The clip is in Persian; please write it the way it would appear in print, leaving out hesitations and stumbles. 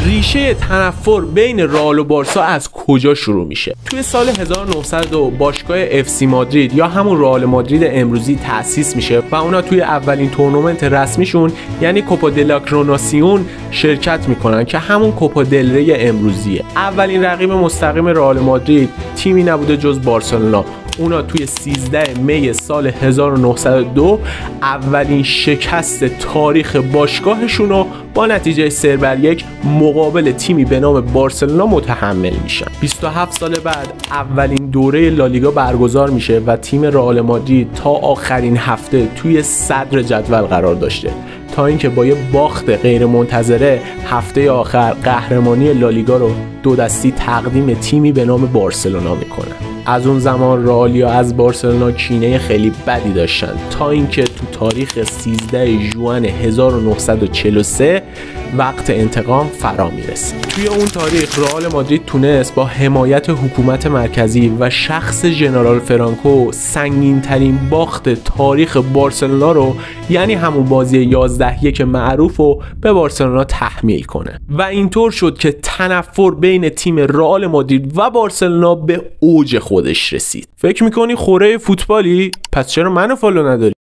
ریشه تنفر بین رئال و بارسا از کجا شروع میشه؟ توی سال 1902 باشگاه اف سی مادرید یا همون رئال مادرید امروزی تأسیس میشه و اونا توی اولین تورنمنت رسمیشون یعنی کوپا دلا کروناسیون شرکت میکنن که همون کوپا دل ری امروزیه. اولین رقیب مستقیم رئال مادرید تیمی نبوده جز بارسلونا. اونا توی 13 می سال 1902 اولین شکست تاریخ باشگاهشون رو با نتیجه 0-1 مقابل تیمی به نام بارسلونا متحمل میشن. 27 سال بعد اولین دوره لالیگا برگزار میشه و تیم رئال مادرید تا آخرین هفته توی صدر جدول قرار داشته تا اینکه با یه باخت غیر منتظره هفته آخر قهرمانی لالیگا رو دو دستی تقدیم تیمی به نام بارسلونا میکنه. از اون زمان رئالیا از بارسلونا کینه خیلی بدی داشتن تا اینکه تو تاریخ 13 ژوئن 1943 وقت انتقام فرا میرسه. توی اون تاریخ رئال مادرید تونست با حمایت حکومت مرکزی و شخص ژنرال فرانکو سنگین ترین باخت تاریخ بارسلونا رو یعنی همون بازی 11-1 معروف رو به بارسلونا تحمیل کنه و اینطور شد که تنفر بین تیم رئال مادرید و بارسلونا به اوج خودش رسید. فکر میکنی خوره فوتبالی؟ پس چرا منو فالو نداری؟